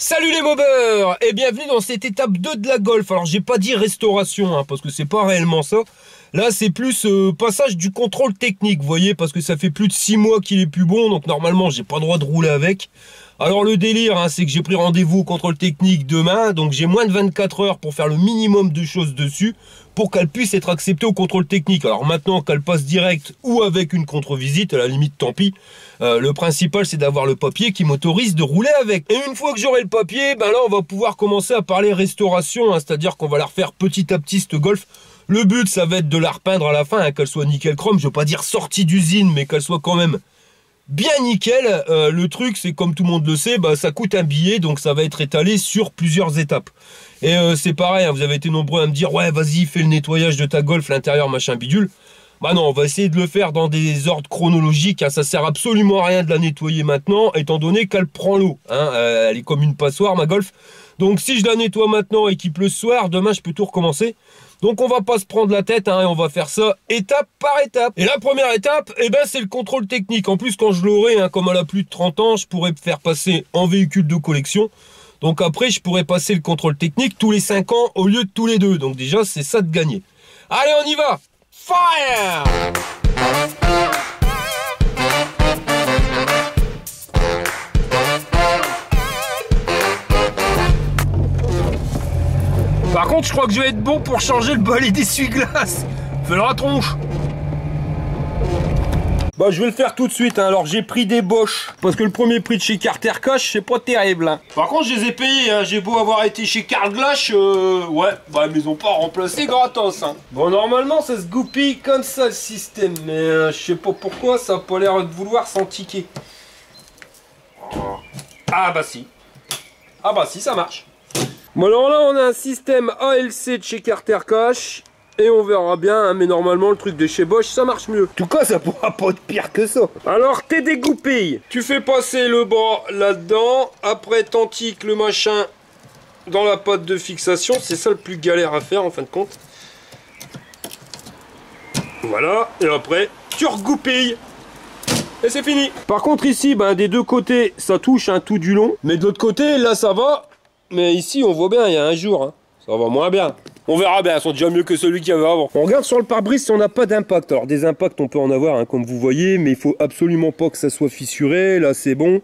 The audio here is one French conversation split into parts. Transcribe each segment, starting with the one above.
Salut les mobeurs et bienvenue dans cette étape 2 de la Golf. Alors j'ai pas dit restauration parce que c'est pas réellement ça. Là c'est plus passage du contrôle technique, vous voyez, parce que ça fait plus de 6 mois qu'il est plus bon, donc normalement j'ai pas le droit de rouler avec. Alors le délire c'est que j'ai pris rendez-vous au contrôle technique demain, donc j'ai moins de 24 heures pour faire le minimum de choses dessus pour qu'elle puisse être acceptée au contrôle technique. Alors maintenant qu'elle passe direct ou avec une contre-visite, à la limite tant pis. Le principal c'est d'avoir le papier qui m'autorise de rouler avec. Et une fois que j'aurai le papier, ben là on va pouvoir commencer à parler restauration, c'est-à-dire qu'on va la refaire petit à petit cette Golf. Le but ça va être de la repeindre à la fin, qu'elle soit nickel chrome, je veux pas dire sortie d'usine, mais qu'elle soit quand même bien nickel. Le truc c'est, comme tout le monde le sait, ça coûte un billet, donc ça va être étalé sur plusieurs étapes. Et c'est pareil, vous avez été nombreux à me dire ouais vas-y fais le nettoyage de ta Golf, l'intérieur machin bidule. Bah non, on va essayer de le faire dans des ordres chronologiques, ça sert absolument à rien de la nettoyer maintenant, étant donné qu'elle prend l'eau, elle est comme une passoire ma Golf. Donc si je la nettoie maintenant et qu'il pleut ce soir, demain je peux tout recommencer. Donc on va pas se prendre la tête, et on va faire ça étape par étape. Et la première étape, c'est le contrôle technique. En plus quand je l'aurai, comme elle a plus de 30 ans, je pourrais me faire passer en véhicule de collection. Donc après je pourrais passer le contrôle technique tous les 5 ans au lieu de tous les 2. Donc déjà c'est ça de gagner. Allez on y va. Fire! Par contre, je crois que je vais être bon pour changer le balai d'essuie-glace. Fais la tronche. Je vais le faire tout de suite. Alors, j'ai pris des Bosch. Parce que le premier prix de chez Carter Cash, c'est pas terrible. Par contre, je les ai payés. J'ai beau avoir été chez Karl Glash. Ouais, mais ils ont pas remplacé gratos. Bon, normalement, ça se goupille comme ça le système. Mais je sais pas pourquoi, ça a pas l'air de vouloir s'entiquer. Ah bah si. Ah bah si, ça marche. Bon alors là on a un système ALC de chez Carter Cash et on verra bien, mais normalement le truc de chez Bosch ça marche mieux. En tout cas ça pourra pas être pire que ça. Alors t'es dégoupille, tu fais passer le bras là-dedans, après t'antiques le machin dans la pâte de fixation, c'est ça le plus galère à faire en fin de compte. Voilà, et après tu regoupilles. Et c'est fini. Par contre ici, des deux côtés ça touche tout du long, mais de l'autre côté là ça va. Mais ici, on voit bien, il y a un jour, ça va moins bien. On verra bien, elles sont déjà mieux que celui qu'il y avait avant. On regarde sur le pare-brise si on n'a pas d'impact. Alors, des impacts, on peut en avoir, comme vous voyez, mais il faut absolument pas que ça soit fissuré. Là, c'est bon.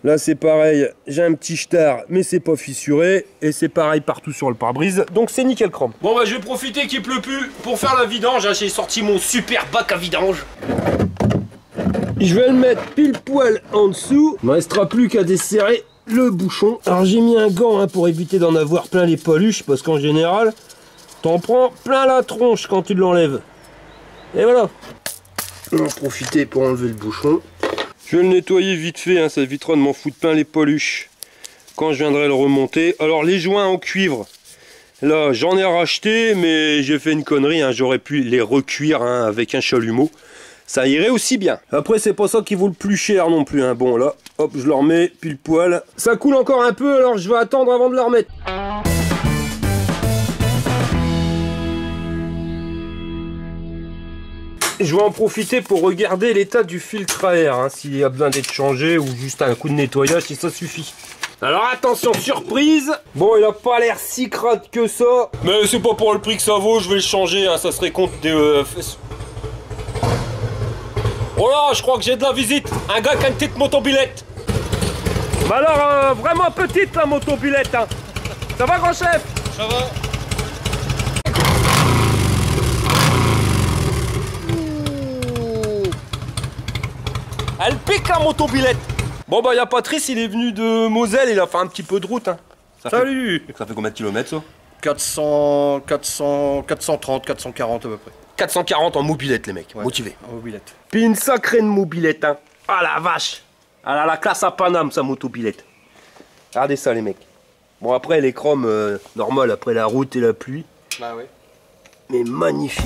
Là, c'est pareil, j'ai un petit star, mais c'est pas fissuré. Et c'est pareil partout sur le pare-brise. Donc, c'est nickel chrome. Bon, je vais profiter qu'il pleut plus pour faire la vidange. J'ai sorti mon super bac à vidange. Je vais le mettre pile poil en dessous. Il ne me restera plus qu'à desserrer le bouchon. Alors j'ai mis un gant pour éviter d'en avoir plein les paluches, parce qu'en général t'en prends plein la tronche quand tu l'enlèves. Et voilà, on va en profiter pour enlever le bouchon. Je vais le nettoyer vite fait, ça évitera de m'en foutre plein les paluches quand je viendrai le remonter. Alors les joints en cuivre, là j'en ai racheté, mais j'ai fait une connerie, j'aurais pu les recuire avec un chalumeau. Ça irait aussi bien. Après, c'est pas ça qui vaut le plus cher non plus. Bon, là, hop, je le remets pile poil. Ça coule encore un peu, alors je vais attendre avant de la remettre. Je vais en profiter pour regarder l'état du filtre à air. S'il y a besoin d'être changé ou juste un coup de nettoyage, si ça suffit. Alors attention, surprise. Bon, il a pas l'air si crade que ça. Mais c'est pas pour le prix que ça vaut, je vais le changer. Ça serait contre des... Oh là, je crois que j'ai de la visite. Un gars qui a une petite motobilette. Alors, vraiment petite la motobilette. Ça va, grand chef? Ça va. Elle pique la motobilette. Bon, y a Patrice, il est venu de Moselle, il a fait un petit peu de route. Salut. Ça fait combien de kilomètres ça? 430, 440 à peu près. 440 en mobilette les mecs, ouais, motivés. En mobilette. Puis une sacrée de mobilette. Ah la vache. Elle a la classe à Paname sa motobilette. Regardez ça les mecs. Bon après les chromes normal après la route et la pluie. Bah oui. Mais magnifique.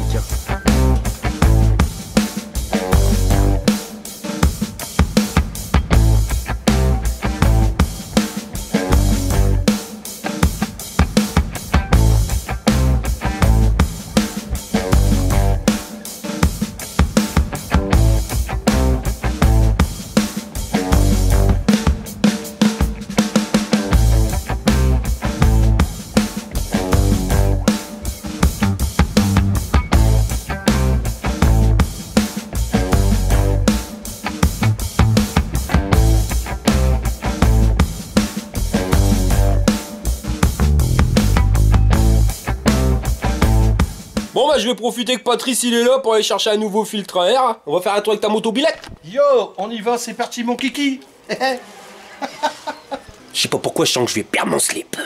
bah je vais profiter que Patrice il est là pour aller chercher un nouveau filtre à air. On va faire un tour avec ta moto-billette. Yo, on y va, c'est parti mon kiki. Je sais pas pourquoi je sens que je vais perdre mon slip.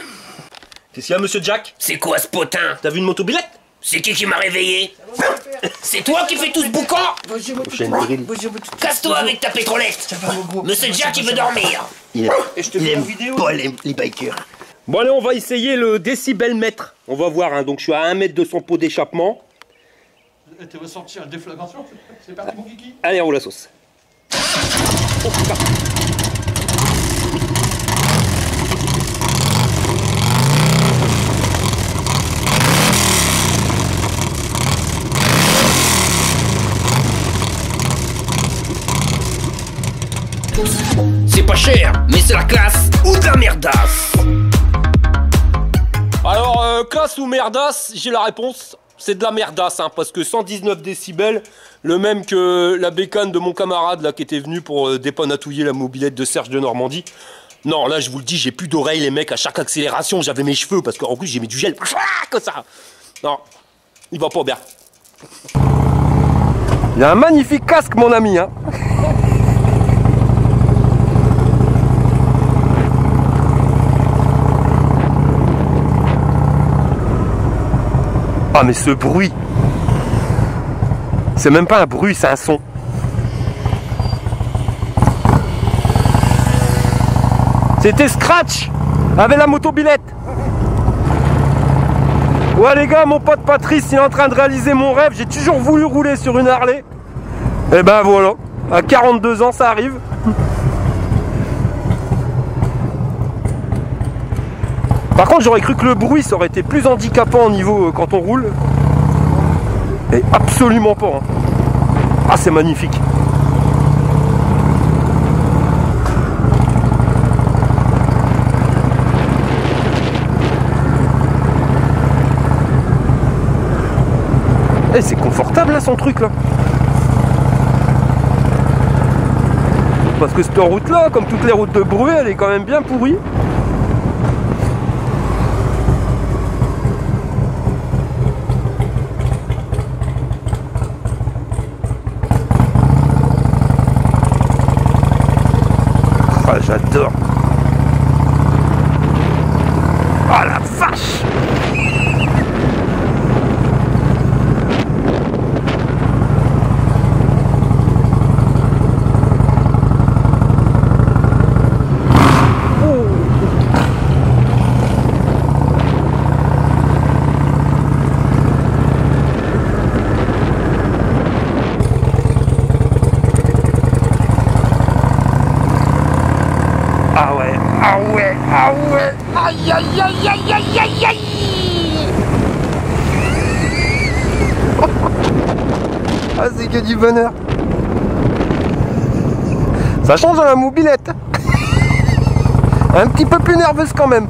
Qu'est-ce qu'il y a, monsieur Jack? C'est quoi ce potin? T'as vu une moto-billette? C'est qui m'a réveillé? C'est toi qui fais tout ce boucan? Casse-toi avec ta pétrolette. Monsieur Jack il veut dormir. Il aime pas les bikers. Bon allez, on va essayer le décibelmètre. On va voir, hein. Donc je suis à 1 mètre de son pot d'échappement. Tu vas sortir une déflagration, c'est parti mon kiki. Allez, on roule la sauce. Oh putain. C'est pas cher, mais c'est la classe ou de la merdasse. Alors, classe ou merdasse, j'ai la réponse. C'est de la merdasse, hein, parce que 119 décibels, le même que la bécane de mon camarade là qui était venu pour dépanatouiller la mobilette de Serge de Normandie. Non, là, je vous le dis, j'ai plus d'oreilles, les mecs. À chaque accélération, j'avais mes cheveux, parce qu'en plus, j'ai mis du gel. Comme ça. Non, il va pas bien. Il a un magnifique casque, mon ami, hein. Ah mais ce bruit, c'est même pas un bruit, c'est un son. C'était Scratch avec la moto-billette. Ouais les gars, mon pote Patrice il est en train de réaliser mon rêve. J'ai toujours voulu rouler sur une Harley. Et ben voilà, à 42 ans ça arrive. Par contre, j'aurais cru que le bruit, ça aurait été plus handicapant au niveau quand on roule. Et absolument pas. Hein. Ah, c'est magnifique. Eh, c'est confortable là, son truc là. Parce que cette route là, comme toutes les routes de Bruay, elle est quand même bien pourrie. J'adore. Oh la vache! Ah ouais, ah ouais, ah ouais, aïe aïe aïe aïe aïe aïe aïe. Ah c'est que du bonheur. Ça change dans la mobilette. Un petit peu plus nerveuse quand même.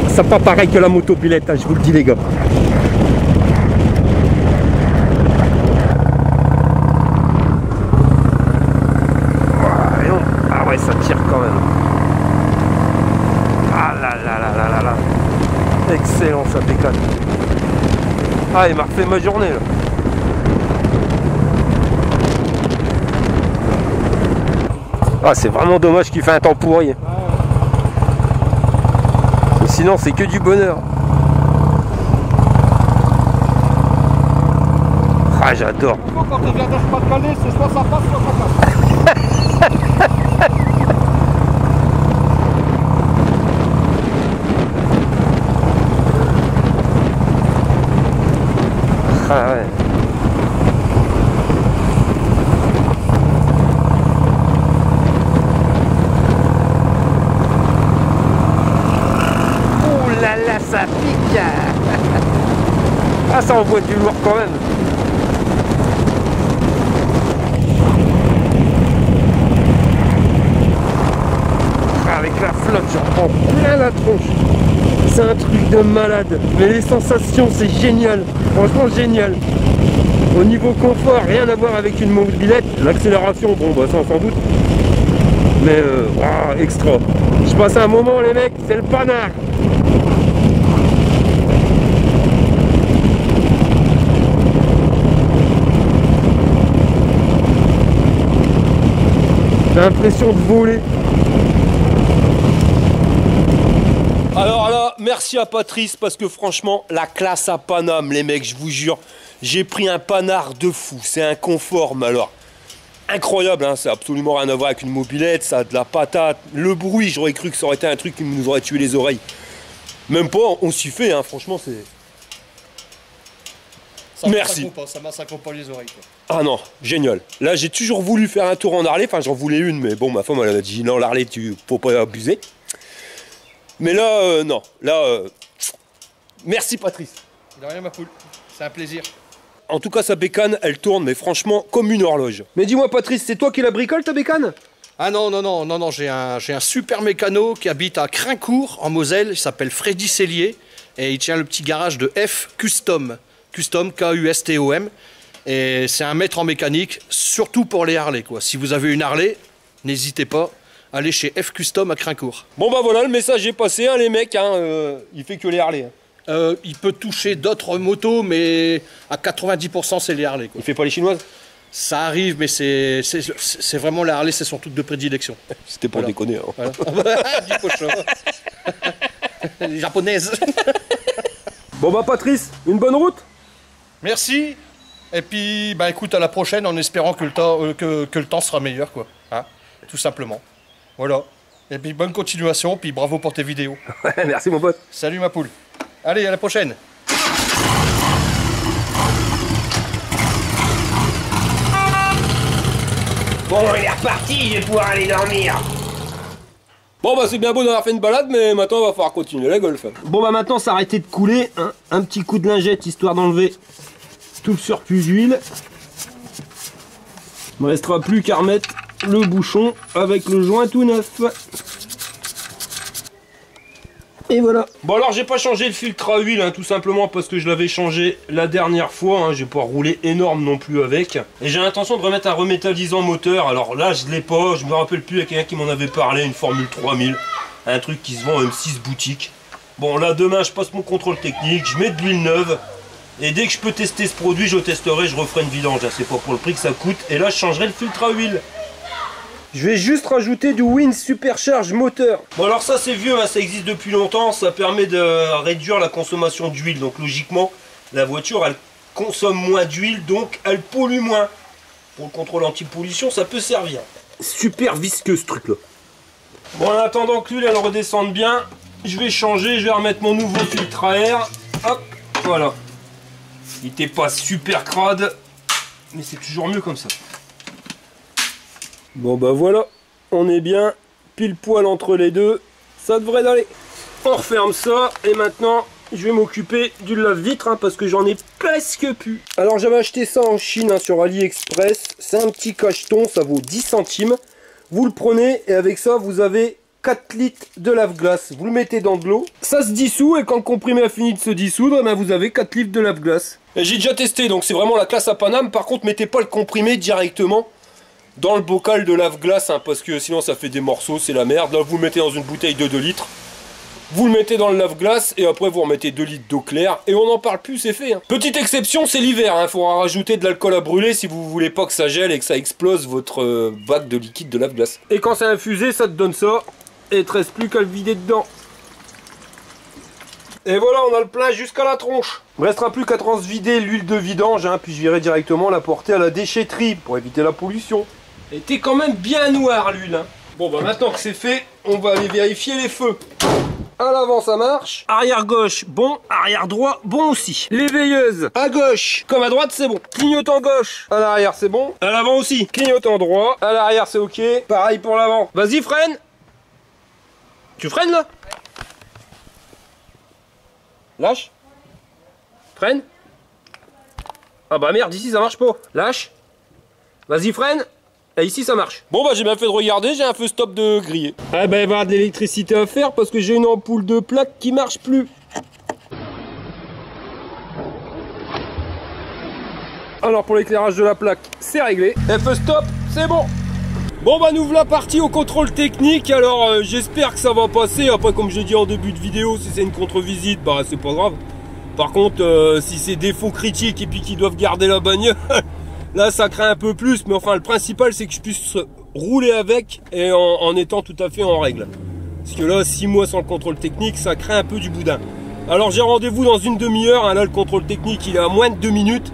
Ça pas pareil que la moto-billette, hein, je vous le dis les gars. Ah ouais, ça tire quand même. Ah là là là là là là. Excellent, ça déconne. Ah, il m'a refait ma journée là. Ah, c'est vraiment dommage qu'il fait un temps pourri. Sinon c'est que du bonheur. Ah j'adore. Quand il vient d'Espagne-Calais, c'est soit ça passe, soit ça passe. Ah ouais. ça envoie du lourd quand même. Avec la flotte, j'en prends plein la tronche. C'est un truc de malade. Mais les sensations, c'est génial. Franchement, génial. Au niveau confort, rien à voir avec une mobilette. L'accélération, bon, bah ça, on s'en doute. Mais, extra. Je passe un moment, les mecs, c'est le panard. J'ai l'impression de voler. Alors là, merci à Patrice parce que franchement, la classe à Paname, les mecs, je vous jure, j'ai pris un panard de fou. C'est un confort, mais alors incroyable, hein, ça n'a absolument rien à voir avec une mobilette, ça a de la patate. Le bruit, j'aurais cru que ça aurait été un truc qui nous aurait tué les oreilles. Même pas, on s'y fait, hein, franchement, c'est... Merci. Ça massacre pas les oreilles, quoi. Ah non, génial. Là, j'ai toujours voulu faire un tour en Harley, enfin j'en voulais une, mais bon, ma femme, elle a dit non, l'Harley, faut pas abuser. Mais là, non. Là, merci Patrice. De rien, ma poule. C'est un plaisir. En tout cas, sa bécane, elle tourne, mais franchement, comme une horloge. Mais dis-moi, Patrice, c'est toi qui la bricole, ta bécane? Ah non, j'ai un super mécano qui habite à Crincourt, en Moselle. Il s'appelle Freddy Cellier. Et il tient le petit garage de F Custom. Custom, K-U-S-T-O-M. Et c'est un maître en mécanique, surtout pour les Harley, quoi. Si vous avez une Harley, n'hésitez pas. Allez chez F Custom à Crincourt. Bon bah voilà, le message est passé, hein, les mecs, hein, il fait que les Harley. Hein. Il peut toucher d'autres motos, mais à 90% c'est les Harley, quoi. Il fait pas les chinoises? Ça arrive, mais c'est vraiment les Harley, c'est son truc de prédilection. C'était pour déconner. Hein. Voilà. Du cochon. Les japonaises. Bon bah Patrice, une bonne route. Merci. Et puis, bah écoute, à la prochaine, en espérant que le temps sera meilleur, quoi. Hein, tout simplement. Voilà. Et puis bonne continuation, puis bravo pour tes vidéos. Ouais, merci mon pote. Salut ma poule. Allez, à la prochaine. Bon, il est reparti, je vais pouvoir aller dormir. Bon bah c'est bien beau d'avoir fait une balade, mais maintenant il va falloir continuer la golf. Bon bah maintenant ça a arrêté de couler, hein. Un petit coup de lingette histoire d'enlever tout le surplus d'huile. Il ne me restera plus qu'à remettre le bouchon avec le joint tout neuf. Et voilà. Bon alors j'ai pas changé le filtre à huile, hein, tout simplement parce que je l'avais changé la dernière fois, hein, j'ai pas roulé énorme non plus avec. Et j'ai l'intention de remettre un remétallisant moteur, alors là je l'ai pas, je me rappelle plus, il y a quelqu'un qui m'en avait parlé, une Formule 3000, un truc qui se vend en M6 boutique. Bon là demain je passe mon contrôle technique, je mets de l'huile neuve, et dès que je peux tester ce produit, je testerai, je referai une vidange, hein, c'est pas pour le prix que ça coûte, et là je changerai le filtre à huile. Je vais juste rajouter du Wind Supercharge moteur. Bon alors ça c'est vieux, hein, ça existe depuis longtemps, ça permet de réduire la consommation d'huile. Donc logiquement, la voiture elle consomme moins d'huile, donc elle pollue moins. Pour le contrôle anti-pollution, ça peut servir. Super visqueux ce truc là. Bon en attendant que l'huile elle redescende bien, je vais changer, je vais remettre mon nouveau filtre à air. Hop, voilà. Il n'était pas super crade, mais c'est toujours mieux comme ça. Bon bah voilà, on est bien pile poil entre les deux, ça devrait aller. On referme ça et maintenant je vais m'occuper du lave-vitre, hein, parce que j'en ai presque plus. Alors j'avais acheté ça en Chine, hein, sur AliExpress, c'est un petit cacheton, ça vaut 10 centimes. Vous le prenez et avec ça vous avez 4 litres de lave-glace. Vous le mettez dans de l'eau, ça se dissout et quand le comprimé a fini de se dissoudre, ben vous avez 4 litres de lave-glace. J'ai déjà testé, donc c'est vraiment la classe à Paname. Par contre mettez pas le comprimé directement dans le bocal de lave-glace, hein, parce que sinon ça fait des morceaux, c'est la merde. Là vous le mettez dans une bouteille de 2 litres, vous le mettez dans le lave-glace et après vous remettez 2 litres d'eau claire et on n'en parle plus, c'est fait. Hein. Petite exception, c'est l'hiver, il faudra rajouter de l'alcool à brûler si vous voulez pas que ça gèle et que ça explose votre bac de liquide de lave-glace. Et quand c'est infusé, ça te donne ça et il te reste plus qu'à le vider dedans. Et voilà, on a le plein jusqu'à la tronche. Il ne restera plus qu'à transvider l'huile de vidange, hein, puis je virai directement la porter à la déchetterie pour éviter la pollution. Elle était quand même bien noire l'huile. Hein. Bon bah maintenant que c'est fait, on va aller vérifier les feux. À l'avant ça marche. Arrière gauche, bon. Arrière droit, bon aussi. Les veilleuses, à gauche comme à droite c'est bon. Clignotant gauche, à l'arrière c'est bon. À l'avant aussi. Clignotant droit, à l'arrière c'est ok. Pareil pour l'avant. Vas-y freine. Tu freines là? Lâche. Freine. Ah bah merde, ici ça marche pas. Lâche. Vas-y, freine. Et ici ça marche. Bon bah j'ai bien fait de regarder, j'ai un feu stop de grillé. Ah bah il va y avoir de l'électricité à faire parce que j'ai une ampoule de plaque qui marche plus. Alors pour l'éclairage de la plaque, c'est réglé. Feu stop, c'est bon. Bon bah nous voilà partis au contrôle technique. Alors j'espère que ça va passer. Après comme je l'ai dit en début de vidéo, si c'est une contre-visite, bah c'est pas grave. Par contre si c'est défaut critique et puis qu'ils doivent garder la bagnole, là ça craint un peu plus. Mais enfin le principal c'est que je puisse rouler avec et en étant tout à fait en règle. Parce que là 6 mois sans le contrôle technique, ça craint un peu du boudin. Alors j'ai rendez-vous dans une demi-heure, hein. Là le contrôle technique il est à moins de 2 minutes.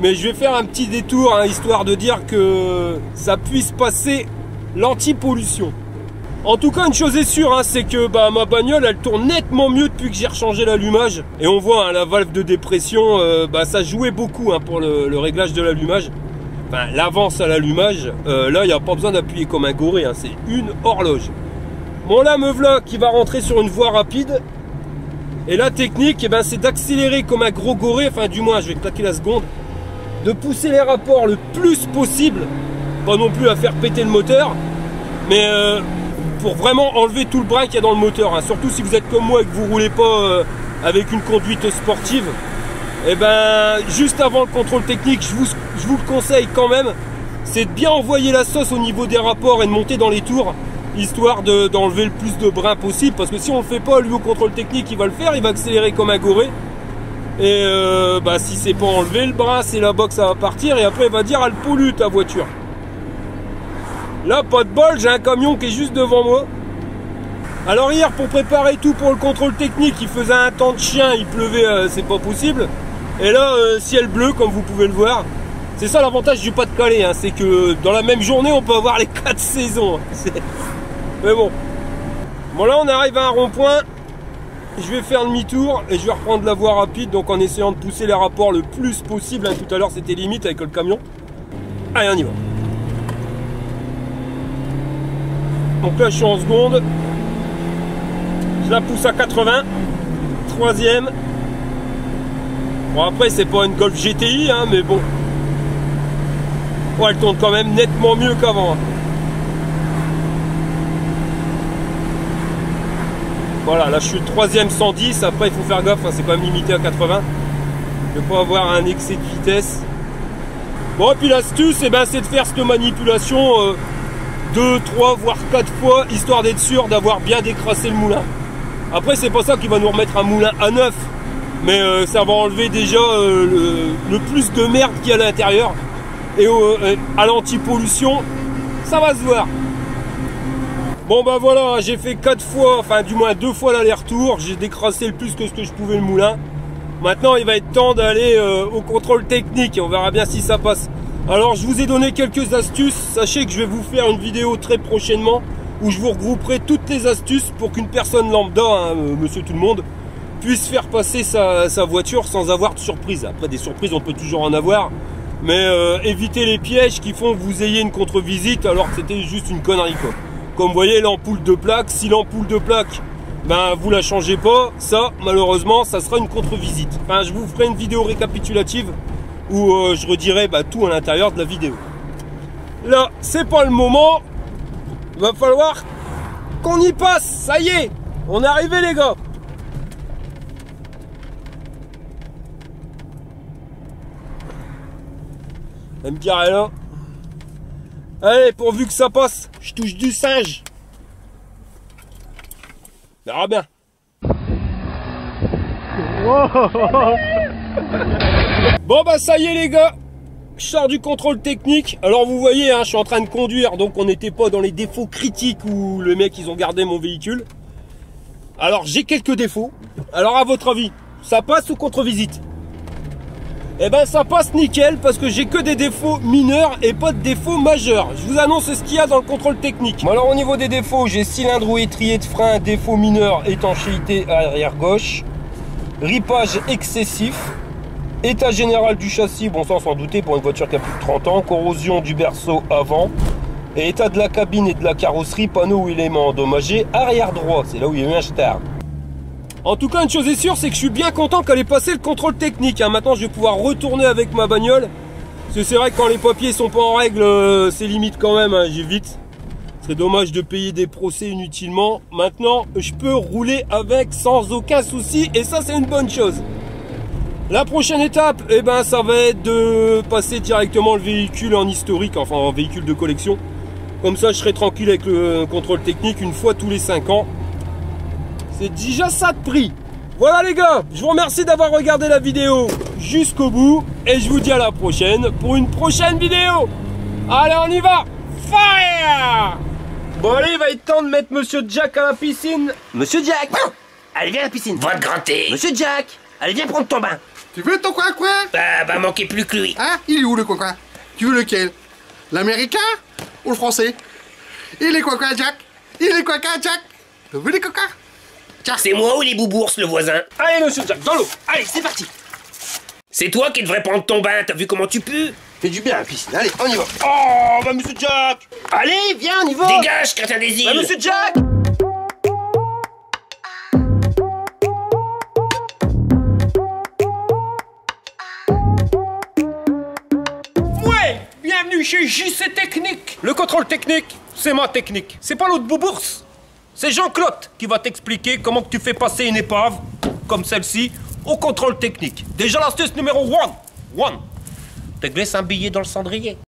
Mais je vais faire un petit détour, hein, histoire de dire que ça puisse passer l'anti-pollution. En tout cas, une chose est sûre, hein, c'est que bah, ma bagnole, elle tourne nettement mieux depuis que j'ai rechangé l'allumage. Et on voit, hein, la valve de dépression, bah, ça jouait beaucoup, hein, pour le réglage de l'allumage. Enfin, l'avance à l'allumage, là, il n'y a pas besoin d'appuyer comme un goré, hein, c'est une horloge. Bon, là, me voilà qui va rentrer sur une voie rapide. Et la technique, eh ben, c'est d'accélérer comme un gros goré, enfin, du moins, je vais claquer la seconde. De pousser les rapports le plus possible, pas non plus à faire péter le moteur, mais pour vraiment enlever tout le brin qu'il y a dans le moteur, hein. Surtout si vous êtes comme moi et que vous roulez pas avec une conduite sportive, et ben juste avant le contrôle technique, je vous le conseille quand même, c'est de bien envoyer la sauce au niveau des rapports et de monter dans les tours, histoire d'enlever le plus de brin possible, parce que si on le fait pas, lui au contrôle technique il va le faire, il va accélérer comme un goré. Et bah, si c'est pas enlevé le bras, c'est là-bas que ça va partir. Et après il va dire elle pollue ta voiture. Là pas de bol, j'ai un camion qui est juste devant moi. Alors hier pour préparer tout pour le contrôle technique, il faisait un temps de chien, il pleuvait, c'est pas possible. Et là ciel bleu comme vous pouvez le voir. C'est ça l'avantage du Pas-de-Calais, hein, c'est que dans la même journée on peut avoir les 4 saisons. Mais bon. Bon là on arrive à un rond-point. Je vais faire demi-tour et je vais reprendre la voie rapide, donc en essayant de pousser les rapports le plus possible, hein. Tout à l'heure c'était limite avec le camion. Allez, on y va. Donc là je suis en seconde. Je la pousse à 80. Troisième. Bon après c'est pas une Golf GTI, hein, mais bon. Bon, elle tourne quand même nettement mieux qu'avant, hein. Voilà, là je suis le troisième 110, après il faut faire gaffe, hein, c'est quand même limité à 80. Je ne vais pas avoir un excès de vitesse. Bon, et puis l'astuce, eh ben, c'est de faire cette manipulation 2, 3, voire 4 fois, histoire d'être sûr d'avoir bien décrassé le moulin. Après, c'est pas ça qui va nous remettre un moulin à neuf, mais ça va enlever déjà le plus de merde qu'il y a à l'intérieur. Et à l'anti-pollution, ça va se voir. Bon bah voilà, j'ai fait 4 fois, enfin du moins 2 fois l'aller-retour, j'ai décrassé le plus que ce que je pouvais le moulin. Maintenant il va être temps d'aller au contrôle technique et on verra bien si ça passe. Alors je vous ai donné quelques astuces, sachez que je vais vous faire une vidéo très prochainement où je vous regrouperai toutes les astuces pour qu'une personne lambda, hein, monsieur tout le monde, puisse faire passer sa voiture sans avoir de surprise. Après des surprises on peut toujours en avoir, mais éviter les pièges qui font que vous ayez une contre-visite alors que c'était juste une connerie quoi. Comme vous voyez l'ampoule de plaque, si l'ampoule de plaque, ben vous la changez pas, ça malheureusement ça sera une contre-visite. Enfin je vous ferai une vidéo récapitulative où je redirai bah, tout à l'intérieur de la vidéo. Là c'est pas le moment, il va falloir qu'on y passe, ça y est, on est arrivé les gars. Elle me dirait là. Allez, pourvu que ça passe, je touche du singe. On verra bien. Bon bah ça y est les gars, je sors du contrôle technique. Alors vous voyez, hein, je suis en train de conduire, donc on n'était pas dans les défauts critiques où les mecs ils ont gardé mon véhicule. Alors j'ai quelques défauts. Alors à votre avis, ça passe ou contre-visite? Eh ben ça passe nickel parce que j'ai que des défauts mineurs et pas de défauts majeurs. Je vous annonce ce qu'il y a dans le contrôle technique. Bon, alors au niveau des défauts, j'ai cylindre ou étrier de frein, défaut mineur, étanchéité arrière gauche, ripage excessif, état général du châssis, bon ça on s'en doutait pour une voiture qui a plus de 30 ans, corrosion du berceau avant, et état de la cabine et de la carrosserie, panneaux ou éléments endommagés, arrière droit, c'est là où il y a eu un star. En tout cas, une chose est sûre, c'est que je suis bien content qu'elle ait passé le contrôle technique. Hein. Maintenant, je vais pouvoir retourner avec ma bagnole. Parce que c'est vrai que quand les papiers sont pas en règle, c'est limite quand même, hein, j'évite. C'est dommage de payer des procès inutilement. Maintenant, je peux rouler avec sans aucun souci et ça, c'est une bonne chose. La prochaine étape, eh ben, ça va être de passer directement le véhicule en historique, enfin en véhicule de collection. Comme ça, je serai tranquille avec le contrôle technique une fois tous les 5 ans. C'est déjà ça de prix. Voilà les gars, je vous remercie d'avoir regardé la vidéo jusqu'au bout. Et je vous dis à la prochaine pour une prochaine vidéo. Allez, on y va. Fire! Bon allez, il va être temps de mettre Monsieur Jack à la piscine. Monsieur Jack, allez viens à la piscine. Va te gratter. Monsieur Jack, allez viens prendre ton bain. Tu veux ton coin-coin? Bah, manquez plus que lui. Hein? Il est où le coin-coin? Tu veux lequel? L'américain ou le français? Il est coin-coin, Jack? Il est coin-coin, Jack? Tu veux les coquins? C'est moi ou les boubours, le voisin? Allez Monsieur Jack, dans l'eau. Allez, c'est parti. C'est toi qui devrais prendre ton bain, t'as vu comment tu pues? Fais du bien à la piscine, allez, on y va. Oh, bah Monsieur Jack. Allez, viens, on y va. Dégage, crétin des îles. Bah Monsieur Jack. Ouais, bienvenue chez JC Technique. Le contrôle technique, c'est ma technique. C'est pas l'autre boubours. C'est Jean-Claude qui va t'expliquer comment que tu fais passer une épave, comme celle-ci, au contrôle technique. Déjà l'astuce numéro 1. Te glisse un billet dans le cendrier.